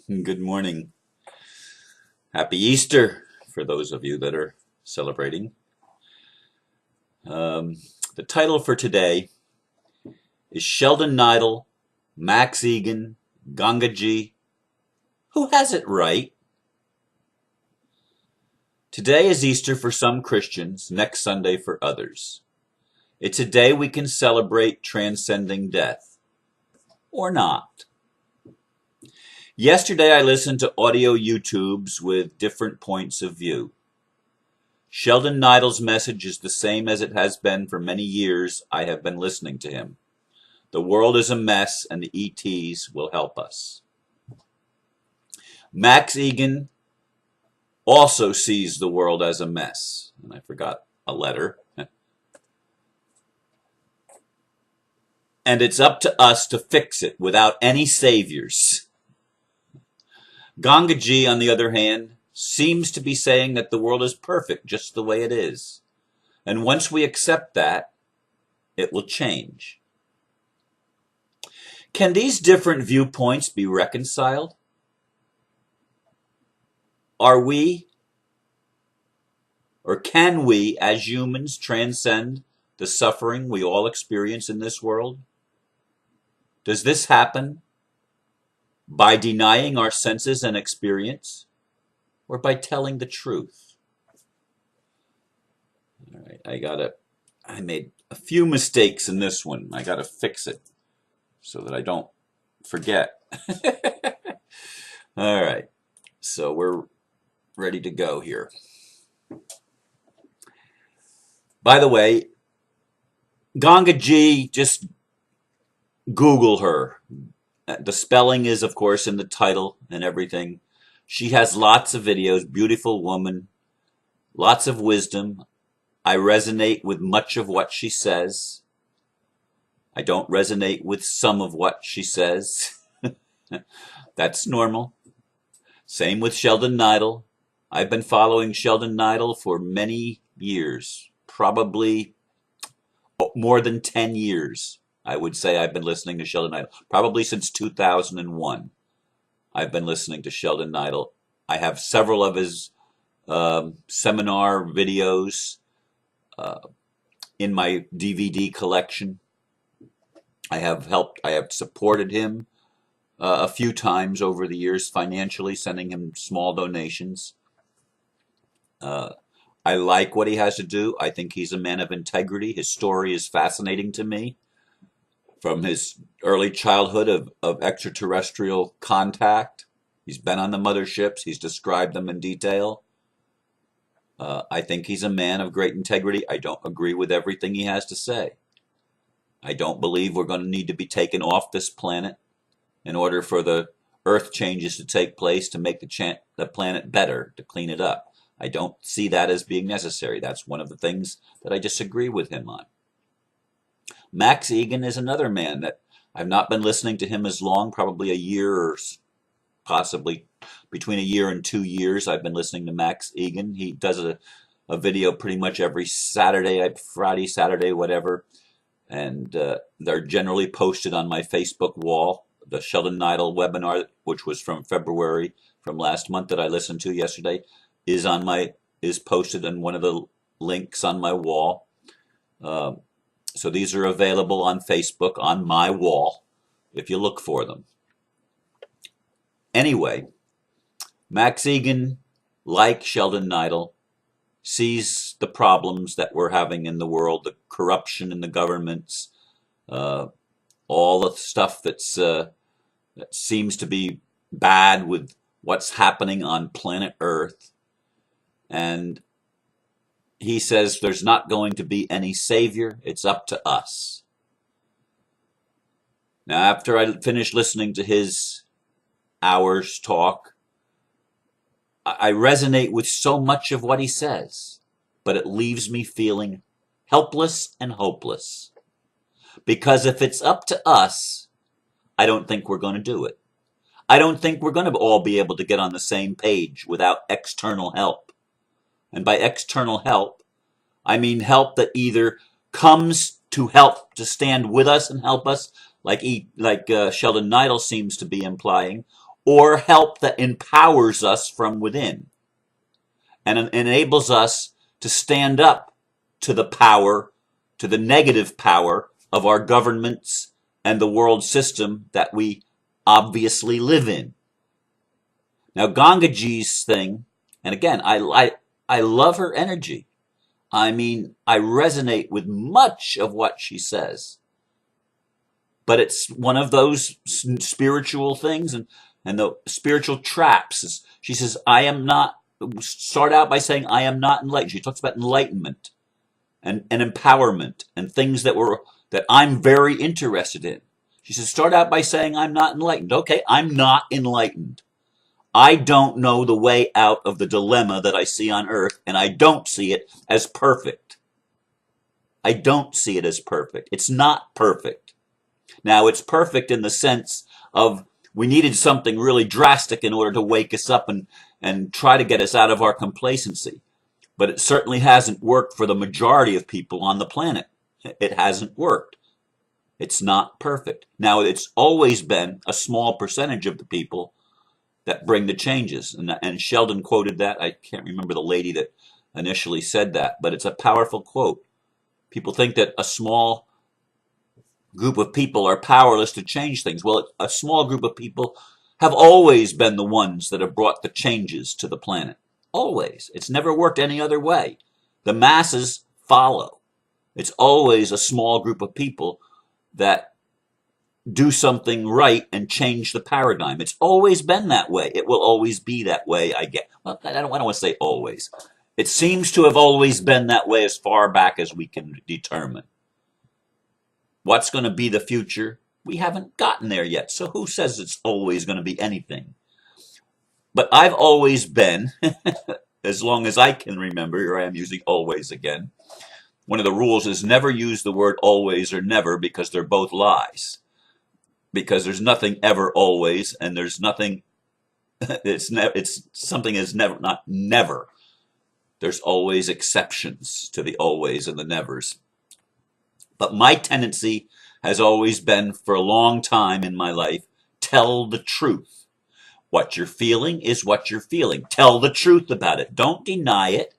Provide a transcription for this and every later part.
Good morning. Happy Easter for those of you that are celebrating. Um, the title for today is Sheldon Nidle, Max Egan, Gangaji. Who has it right? Today is Easter for some Christians, next Sunday for others. It's a day we can celebrate transcending death. Or not. Yesterday I listened to audio YouTubes with different points of view. Sheldon Nidle's message is the same as it has been for many years I have been listening to him. The world is a mess and the ETs will help us. Max Egan also sees the world as a mess. And I forgot a letter. And it's up to us to fix it without any saviors. Gangaji, on the other hand, seems to be saying that the world is perfect just the way it is. And once we accept that, it will change. Can these different viewpoints be reconciled? Are we, or can we, as humans, transcend the suffering we all experience in this world? Does this happen by denying our senses and experience, or by telling the truth? All right, I made a few mistakes in this one. I gotta fix it so that I don't forget. All right, so we're ready to go here. By the way, Gangaji, just Google her. The spelling is, of course, in the title and everything. She has lots of videos, beautiful woman, lots of wisdom. I resonate with much of what she says. I don't resonate with some of what she says. That's normal. Same with Sheldon Nidle. I've been following Sheldon Nidle for many years, probably more than 10 years. I would say I've been listening to Sheldon Nidle, probably since 2001. I've been listening to Sheldon Nidle. I have several of his seminar videos in my DVD collection. I have supported him a few times over the years financially, sending him small donations. I like what he has to do. I think he's a man of integrity. His story is fascinating to me. From his early childhood of extraterrestrial contact. He's been on the motherships. He's described them in detail. I think he's a man of great integrity. I don't agree with everything he has to say. I don't believe we're going to need to be taken off this planet in order for the earth changes to take place to make the planet better, to clean it up. I don't see that as being necessary. That's one of the things that I disagree with him on. Max Egan is another man that I've not been listening to him as long, probably a year or possibly between a year and 2 years. I've been listening to Max Egan. He does a video pretty much every Saturday, Friday, Saturday, whatever. And they're generally posted on my Facebook wall. The Sheldon Nidle webinar, which was from February, from last month that I listened to yesterday, is posted on one of the links on my wall. So these are available on Facebook on my wall if you look for them. Anyway, Max Egan, like Sheldon Nidle, sees the problems that we're having in the world, the corruption in the governments, all the stuff that seems to be bad with what's happening on planet Earth. And he says there's not going to be any savior. It's up to us. Now, after I finished listening to his hours talk, I resonate with so much of what he says, but it leaves me feeling helpless and hopeless. Because if it's up to us, I don't think we're going to do it. I don't think we're going to all be able to get on the same page without external help. And by external help, I mean help that either comes to help to stand with us and help us, like Sheldon Nidle seems to be implying, or help that empowers us from within and enables us to stand up to the power, to the negative power of our governments and the world system that we obviously live in. Now, Gangaji's thing, and again, I love her energy. I mean, I resonate with much of what she says. But it's one of those spiritual things and the spiritual traps. She says, I am not, start out by saying, I am not enlightened. She talks about enlightenment and empowerment and things that I'm very interested in. She says, start out by saying, I'm not enlightened. Okay, I'm not enlightened. I don't know the way out of the dilemma that I see on earth, and I don't see it as perfect. I don't see it as perfect. It's not perfect. Now, it's perfect in the sense of we needed something really drastic in order to wake us up and try to get us out of our complacency. But it certainly hasn't worked for the majority of people on the planet. It hasn't worked. It's not perfect. Now, it's always been a small percentage of the people that bring the changes. And Sheldon quoted that. I can't remember the lady that initially said that, but it's a powerful quote. People think that a small group of people are powerless to change things. Well, a small group of people have always been the ones that have brought the changes to the planet. Always. It's never worked any other way. The masses follow. It's always a small group of people that do something right and change the paradigm. It's always been that way. It will always be that way, I guess. Well, I don't want to say always. It seems to have always been that way as far back as we can determine. What's going to be the future? We haven't gotten there yet. So who says it's always going to be anything? But I've always been, as long as I can remember, here I am using always again. One of the rules is never use the word always or never because they're both lies. Because there's nothing ever always, and there's nothing, it's something is never, not never. There's always exceptions to the always and the nevers. But my tendency has always been, for a long time in my life, tell the truth. What you're feeling is what you're feeling. Tell the truth about it. Don't deny it.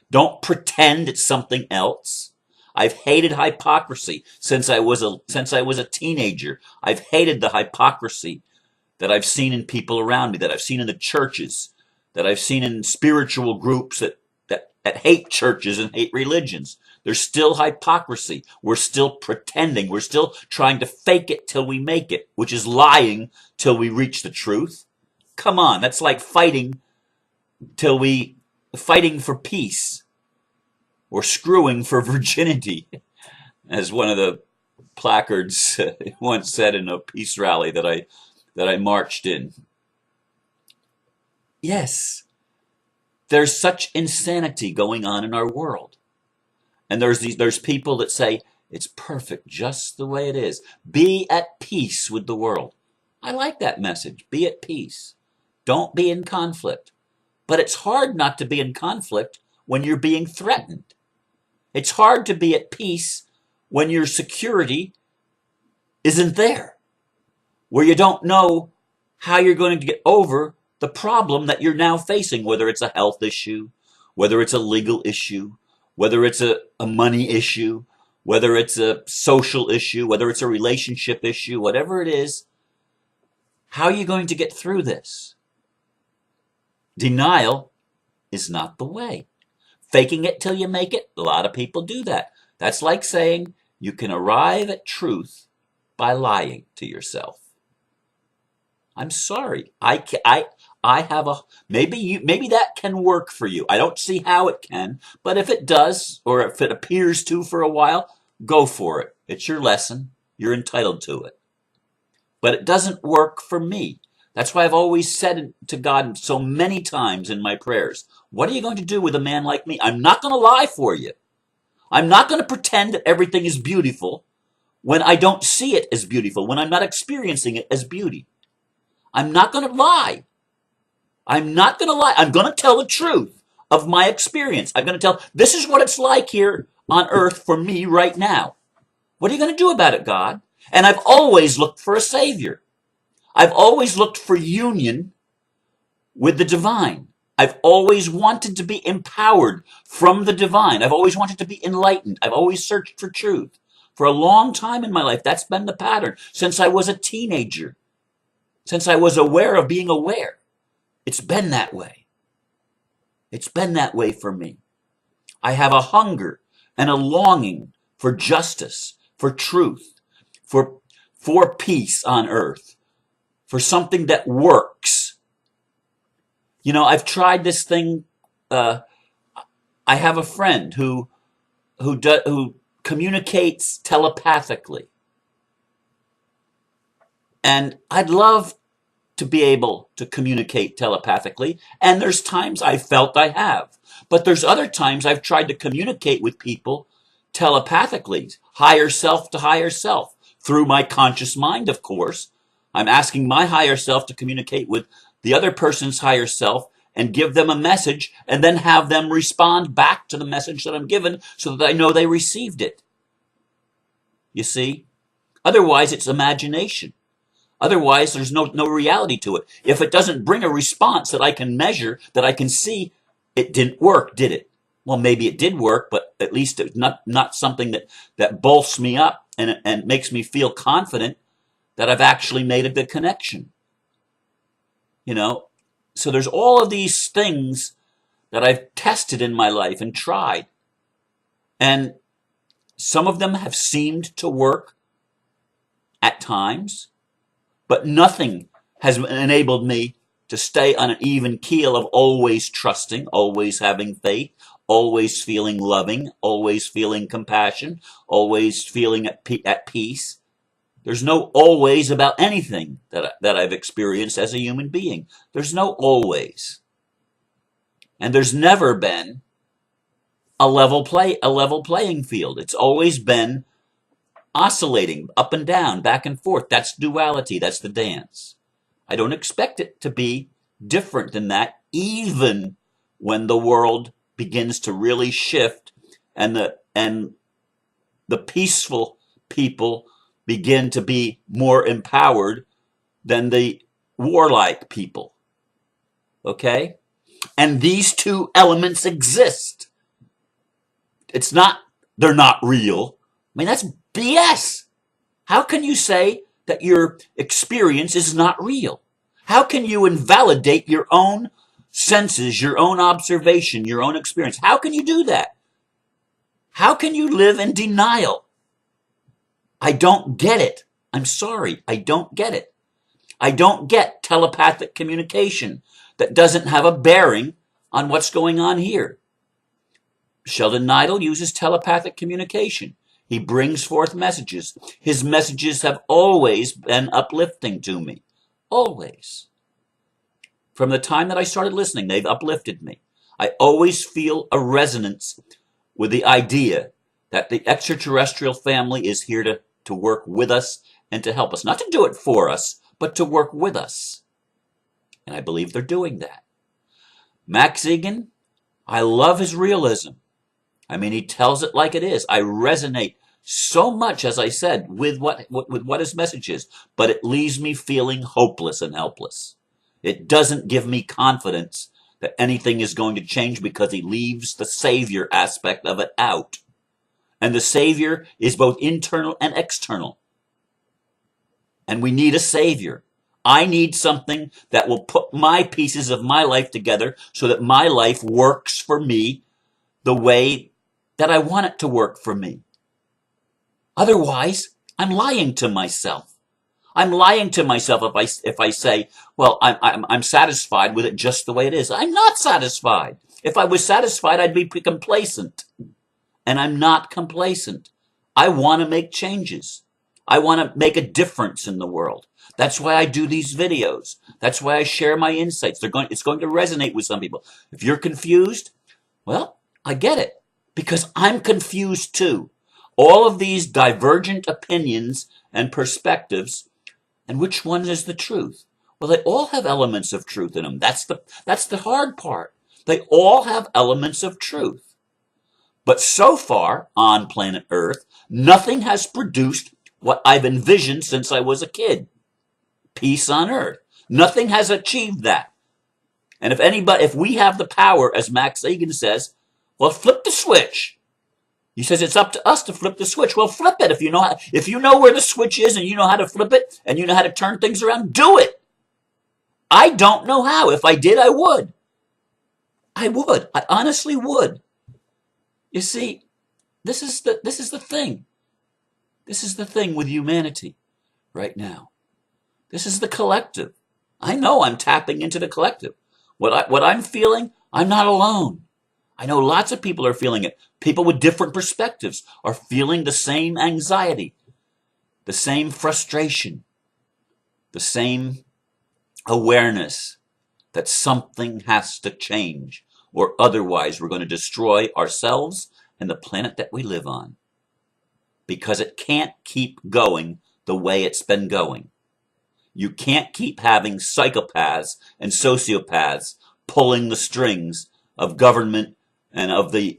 Don't pretend it's something else. I've hated hypocrisy since I was a teenager. I've hated the hypocrisy that I've seen in people around me, that I've seen in the churches, that I've seen in spiritual groups that hate churches and hate religions. There's still hypocrisy. We're still pretending. We're still trying to fake it till we make it, which is lying till we reach the truth. Come on, that's like fighting for peace. Or screwing for virginity, as one of the placards once said in a peace rally that I marched in. Yes, there's such insanity going on in our world. And there's people that say, it's perfect just the way it is. Be at peace with the world. I like that message. Be at peace. Don't be in conflict. But it's hard not to be in conflict when you're being threatened. It's hard to be at peace when your security isn't there, where you don't know how you're going to get over the problem that you're now facing, whether it's a health issue, whether it's a legal issue, whether it's a money issue, whether it's a social issue, whether it's a relationship issue, whatever it is. How are you going to get through this? Denial is not the way. Faking it till you make it, a lot of people do that. That's like saying you can arrive at truth by lying to yourself. I'm sorry. I have a, maybe that can work for you. I don't see how it can, but if it does, or if it appears to for a while, go for it. It's your lesson. You're entitled to it. But it doesn't work for me. That's why I've always said to God so many times in my prayers, what are you going to do with a man like me? I'm not going to lie for you. I'm not going to pretend that everything is beautiful when I don't see it as beautiful, when I'm not experiencing it as beauty. I'm not going to lie. I'm not going to lie. I'm going to tell the truth of my experience. I'm going to tell, this is what it's like here on earth for me right now. What are you going to do about it, God? And I've always looked for a savior. I've always looked for union with the divine. I've always wanted to be empowered from the divine. I've always wanted to be enlightened. I've always searched for truth. For a long time in my life, that's been the pattern. Since I was a teenager, since I was aware of being aware, it's been that way. It's been that way for me. I have a hunger and a longing for justice, for truth, for peace on earth, for something that works. You know, I've tried this thing. I have a friend who communicates telepathically, and I'd love to be able to communicate telepathically. And there's times I felt I have, but there's other times I've tried to communicate with people telepathically, higher self to higher self, through my conscious mind, of course. I'm asking my higher self to communicate with the other person's higher self and give them a message, and then have them respond back to the message that I'm given so that I know they received it. You see? Otherwise, it's imagination. Otherwise, there's no reality to it. If it doesn't bring a response that I can measure, that I can see, it didn't work, did it? Well, maybe it did work, but at least it's not something that bolsts me up and makes me feel confident that I've actually made a good connection. You know? So there's all of these things that I've tested in my life and tried. And some of them have seemed to work at times, but nothing has enabled me to stay on an even keel of always trusting, always having faith, always feeling loving, always feeling compassion, always feeling at peace. There's no always about anything that I've experienced as a human being. There's no always. And there's never been a level playing field. It's always been oscillating up and down, back and forth. That's duality. That's the dance. I don't expect it to be different than that, even when the world begins to really shift and the peaceful people begin to be more empowered than the warlike people. Okay? And these two elements exist. It's not, they're not real. I mean, that's BS. How can you say that your experience is not real? How can you invalidate your own senses, your own observation, your own experience? How can you do that? How can you live in denial? I don't get it. I'm sorry. I don't get it. I don't get telepathic communication that doesn't have a bearing on what's going on here. Sheldon Nidle uses telepathic communication. He brings forth messages. His messages have always been uplifting to me. Always. From the time that I started listening, they've uplifted me. I always feel a resonance with the idea that the extraterrestrial family is here to work with us and to help us. Not to do it for us, but to work with us. And I believe they're doing that. Max Egan, I love his realism. I mean, he tells it like it is. I resonate so much, as I said, with what his message is, but it leaves me feeling hopeless and helpless. It doesn't give me confidence that anything is going to change because he leaves the savior aspect of it out. And the savior is both internal and external. And we need a savior. I need something that will put my pieces of my life together so that my life works for me the way that I want it to work for me. Otherwise, I'm lying to myself. I'm lying to myself if I say, well, I'm satisfied with it just the way it is. I'm not satisfied. If I was satisfied, I'd be complacent. And I'm not complacent. I want to make changes. I want to make a difference in the world. That's why I do these videos. That's why I share my insights. It's going to resonate with some people. If you're confused, well, I get it. Because I'm confused too. All of these divergent opinions and perspectives, and which one is the truth? Well, they all have elements of truth in them. That's the hard part. They all have elements of truth. But so far, on planet Earth, nothing has produced what I've envisioned since I was a kid. peace on earth. Nothing has achieved that. And if we have the power, as Max Egan says, well, flip the switch. He says it's up to us to flip the switch. Well, flip it. If you know where the switch is and you know how to flip it and you know how to turn things around, do it. I don't know how. If I did, I would. I would. I honestly would. You see, this is the thing. This is the thing with humanity right now. This is the collective. I know I'm tapping into the collective. What I'm feeling, I'm not alone. I know lots of people are feeling it. People with different perspectives are feeling the same anxiety, the same frustration, the same awareness that something has to change, or otherwise we're going to destroy ourselves and the planet that we live on. Because it can't keep going the way it's been going. You can't keep having psychopaths and sociopaths pulling the strings of government and of the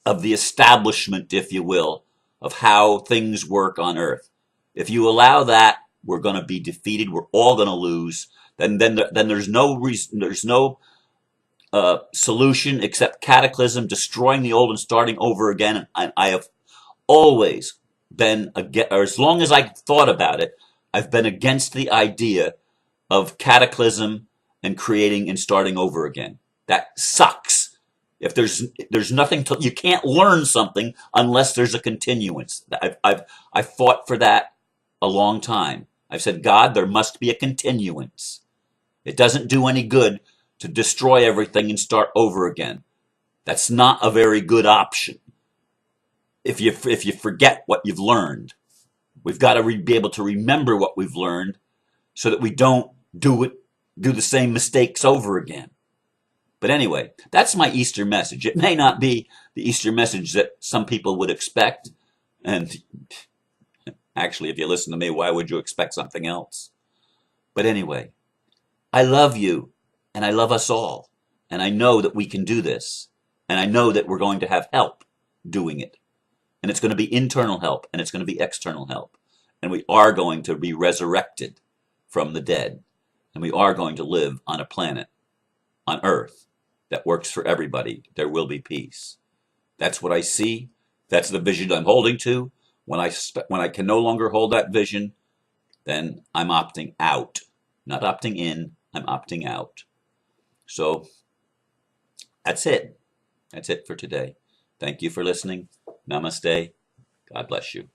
establishment, if you will, of how things work on Earth. If you allow that, we're going to be defeated. We're all going to lose. Then there's no reason. There's no solution except cataclysm, destroying the old and starting over again. And I have always been, or as long as I thought about it, I've been against the idea of cataclysm and creating and starting over again. That sucks. If there's nothing to, you can't learn something unless there's a continuance. I've fought for that a long time. I've said, God, there must be a continuance. It doesn't do any good to destroy everything and start over again. That's not a very good option. If you forget what you've learned, we've got to be able to remember what we've learned so that we don't do the same mistakes over again. But anyway, that's my Easter message. It may not be the Easter message that some people would expect. And actually, if you listen to me, why would you expect something else? But anyway, I love you and I love us all. And I know that we can do this. And I know that we're going to have help doing it. And it's going to be internal help and it's going to be external help. And we are going to be resurrected from the dead. And we are going to live on a planet, on Earth, that works for everybody. There will be peace. That's what I see. That's the vision I'm holding to. When I can no longer hold that vision, then I'm opting out. Not opting in, I'm opting out. So that's it. That's it for today. Thank you for listening. Namaste. God bless you.